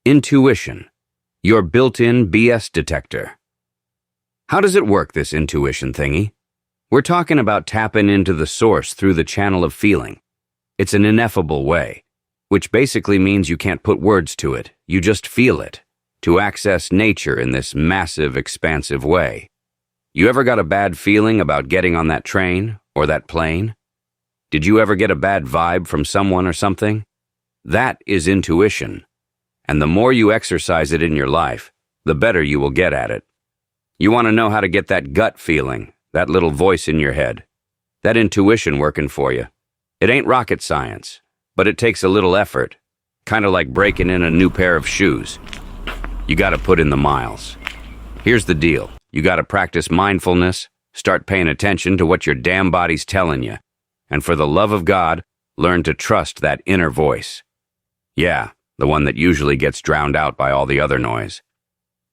Intuition, your built-in BS detector. How does it work, this intuition thingy? We're talking about tapping into the source through the channel of feeling. It's an ineffable way, which basically means you can't put words to it, you just feel it, to access nature in this massive, expansive way. You ever got a bad feeling about getting on that train or that plane? Did you ever get a bad vibe from someone or something? That is intuition. And the more you exercise it in your life, the better you will get at it. You want to know how to get that gut feeling, that little voice in your head, that intuition working for you. It ain't rocket science, but it takes a little effort, kind of like breaking in a new pair of shoes. You got to put in the miles. Here's the deal. You got to practice mindfulness, start paying attention to what your damn body's telling you, and for the love of God, learn to trust that inner voice. Yeah, the one that usually gets drowned out by all the other noise.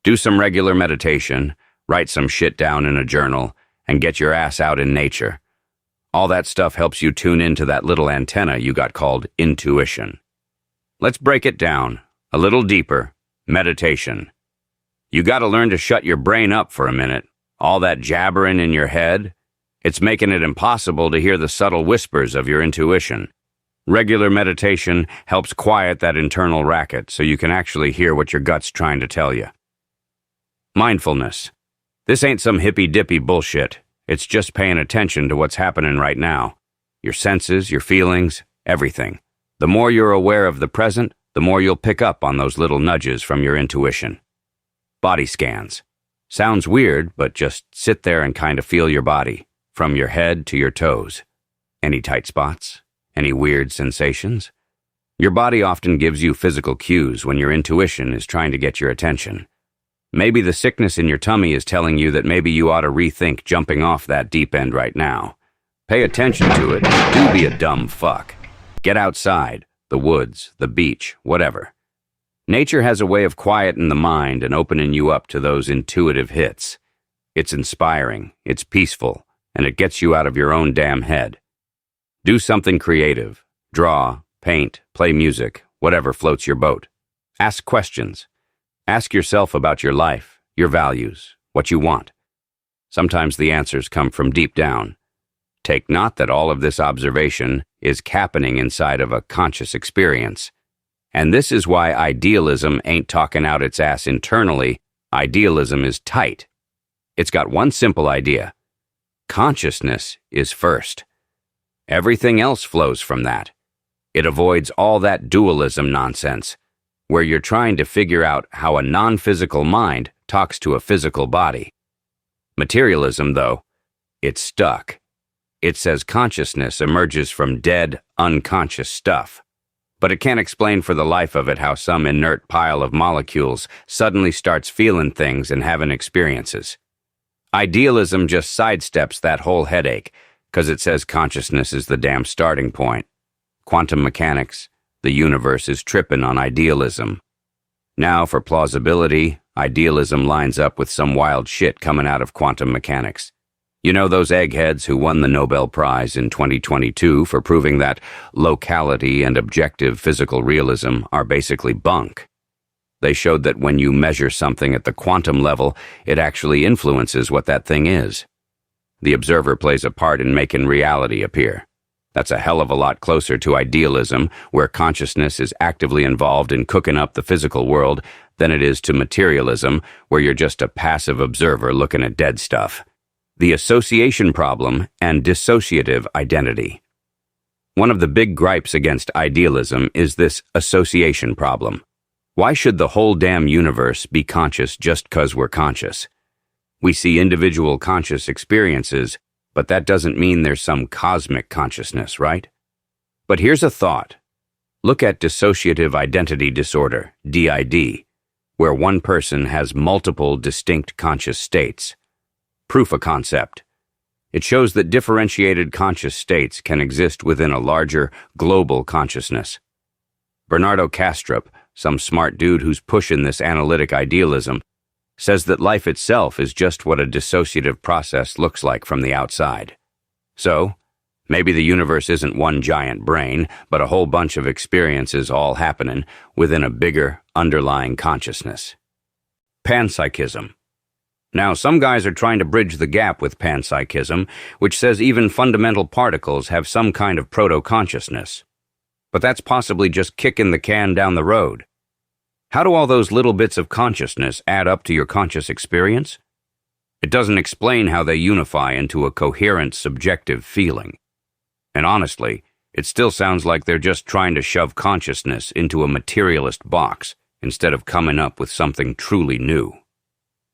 Do some regular meditation, write some shit down in a journal, and get your ass out in nature. All that stuff helps you tune into that little antenna you got called intuition. Let's break it down, a little deeper. Meditation. You gotta learn to shut your brain up for a minute. All that jabbering in your head, it's making it impossible to hear the subtle whispers of your intuition. Regular meditation helps quiet that internal racket so you can actually hear what your gut's trying to tell you. Mindfulness. This ain't some hippy-dippy bullshit. It's just paying attention to what's happening right now. Your senses, your feelings, everything. The more you're aware of the present, the more you'll pick up on those little nudges from your intuition. Body scans. Sounds weird, but just sit there and kind of feel your body, from your head to your toes. Any tight spots? Any weird sensations? Your body often gives you physical cues when your intuition is trying to get your attention. Maybe the sickness in your tummy is telling you that maybe you ought to rethink jumping off that deep end right now. Pay attention to it. Do be a dumb fuck. Get outside, the woods, the beach, whatever. Nature has a way of quieting the mind and opening you up to those intuitive hits. It's inspiring, it's peaceful, and it gets you out of your own damn head. Do something creative. Draw, paint, play music, whatever floats your boat. Ask questions. Ask yourself about your life, your values, what you want. Sometimes the answers come from deep down. Take note that all of this observation is happening inside of a conscious experience. And this is why idealism ain't talking out its ass internally. Idealism is tight. It's got one simple idea. Consciousness is first. Everything else flows from that. It avoids all that dualism nonsense, where you're trying to figure out how a non-physical mind talks to a physical body. Materialism, though, it's stuck. It says consciousness emerges from dead, unconscious stuff. But it can't explain for the life of it how some inert pile of molecules suddenly starts feeling things and having experiences. Idealism just sidesteps that whole headache, because it says consciousness is the damn starting point. Quantum mechanics, the universe is tripping on idealism. Now, for plausibility, idealism lines up with some wild shit coming out of quantum mechanics. You know those eggheads who won the Nobel Prize in 2022 for proving that locality and objective physical realism are basically bunk? They showed that when you measure something at the quantum level, it actually influences what that thing is. The observer plays a part in making reality appear. That's a hell of a lot closer to idealism, where consciousness is actively involved in cooking up the physical world, than it is to materialism, where you're just a passive observer looking at dead stuff. The association problem and dissociative identity. One of the big gripes against idealism is this association problem. Why should the whole damn universe be conscious just 'cause we're conscious? We see individual conscious experiences, but that doesn't mean there's some cosmic consciousness, right? But here's a thought. Look at dissociative identity disorder, DID, where one person has multiple distinct conscious states. Proof of concept. It shows that differentiated conscious states can exist within a larger, global consciousness. Bernardo Kastrup, some smart dude who's pushing this analytic idealism, says that life itself is just what a dissociative process looks like from the outside. So, maybe the universe isn't one giant brain, but a whole bunch of experiences all happening within a bigger, underlying consciousness. Panpsychism. Now, some guys are trying to bridge the gap with panpsychism, which says even fundamental particles have some kind of proto-consciousness. But that's possibly just kicking the can down the road. How do all those little bits of consciousness add up to your conscious experience? It doesn't explain how they unify into a coherent, subjective feeling. And honestly, it still sounds like they're just trying to shove consciousness into a materialist box instead of coming up with something truly new.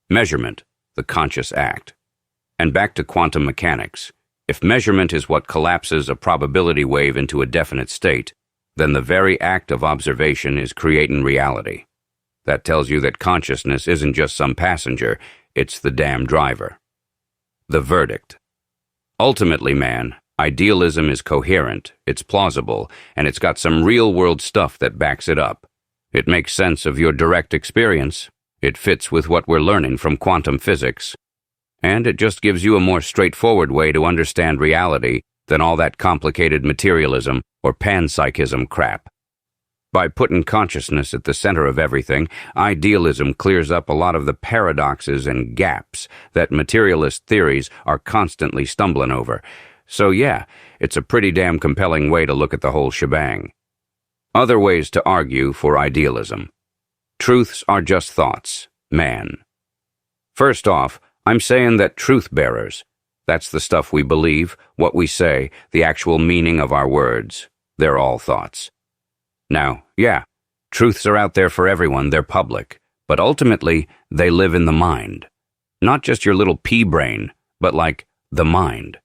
Measurement, the conscious act. And back to quantum mechanics. If measurement is what collapses a probability wave into a definite state, then the very act of observation is creating reality. That tells you that consciousness isn't just some passenger, it's the damn driver. The verdict. Ultimately, man, idealism is coherent, it's plausible, and it's got some real-world stuff that backs it up. It makes sense of your direct experience. It fits with what we're learning from quantum physics. And it just gives you a more straightforward way to understand reality than all that complicated materialism or panpsychism crap. By putting consciousness at the center of everything, idealism clears up a lot of the paradoxes and gaps that materialist theories are constantly stumbling over. So yeah, it's a pretty damn compelling way to look at the whole shebang. Other ways to argue for idealism. Truths are just thoughts, man. First off, I'm saying that truth-bearers, that's the stuff we believe, what we say, the actual meaning of our words, they're all thoughts. Now, yeah, truths are out there for everyone, they're public, but ultimately, they live in the mind. Not just your little pea brain, but like the mind.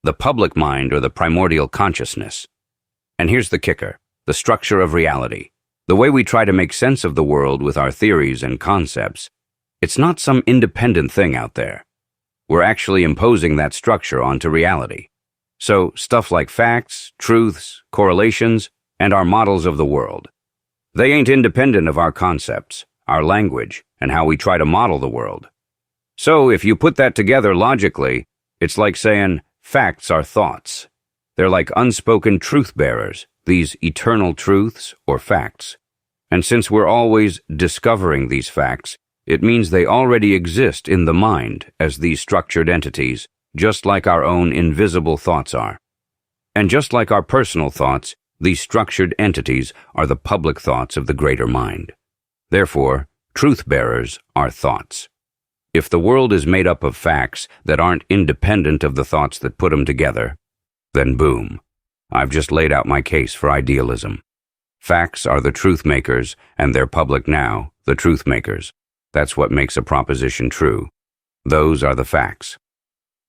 The public mind or the primordial consciousness. And here's the kicker, the structure of reality. The way we try to make sense of the world with our theories and concepts, it's not some independent thing out there. We're actually imposing that structure onto reality. So stuff like facts, truths, correlations, and our models of the world. They ain't independent of our concepts, our language, and how we try to model the world. So if you put that together logically, it's like saying facts are thoughts. They're like unspoken truth-bearers, these eternal truths or facts. And since we're always discovering these facts, it means they already exist in the mind as these structured entities, just like our own invisible thoughts are. And just like our personal thoughts, these structured entities are the public thoughts of the greater mind. Therefore, truth-bearers are thoughts. If the world is made up of facts that aren't independent of the thoughts that put them together, then boom, I've just laid out my case for idealism. Facts are the truth makers, and they're public now, the truth makers. That's what makes a proposition true. Those are the facts.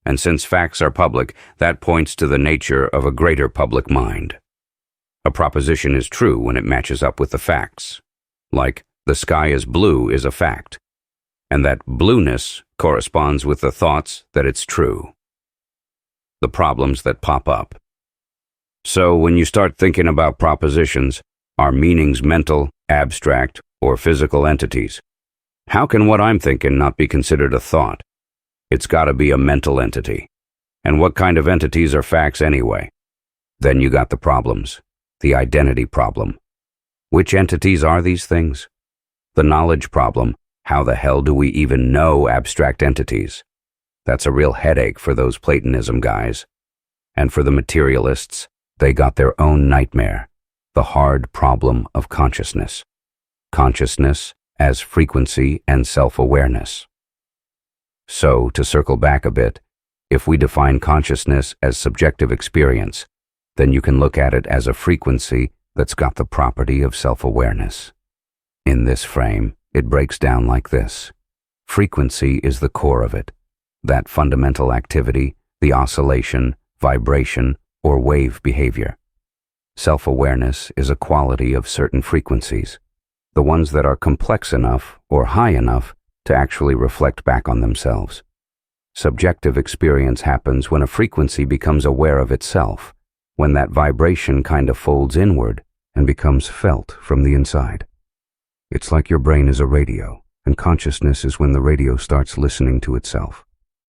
And since facts are public, that points to the nature of a greater public mind. A proposition is true when it matches up with the facts. Like, the sky is blue is a fact. And that blueness corresponds with the thoughts that it's true. The problems that pop up. So when you start thinking about propositions, are meanings mental, abstract, or physical entities? How can what I'm thinking not be considered a thought? It's gotta be a mental entity. And what kind of entities are facts anyway? Then you got the problems. The identity problem. Which entities are these things? The knowledge problem. How the hell do we even know abstract entities? That's a real headache for those Platonism guys. And for the materialists, they got their own nightmare. The hard problem of consciousness. Consciousness as frequency and self-awareness. So, to circle back a bit, if we define consciousness as subjective experience, then you can look at it as a frequency that's got the property of self-awareness. In this frame, it breaks down like this. Frequency is the core of it, that fundamental activity, the oscillation, vibration, or wave behavior. Self-awareness is a quality of certain frequencies, the ones that are complex enough or high enough to actually reflect back on themselves. Subjective experience happens when a frequency becomes aware of itself, when that vibration kind of folds inward and becomes felt from the inside. It's like your brain is a radio, and consciousness is when the radio starts listening to itself.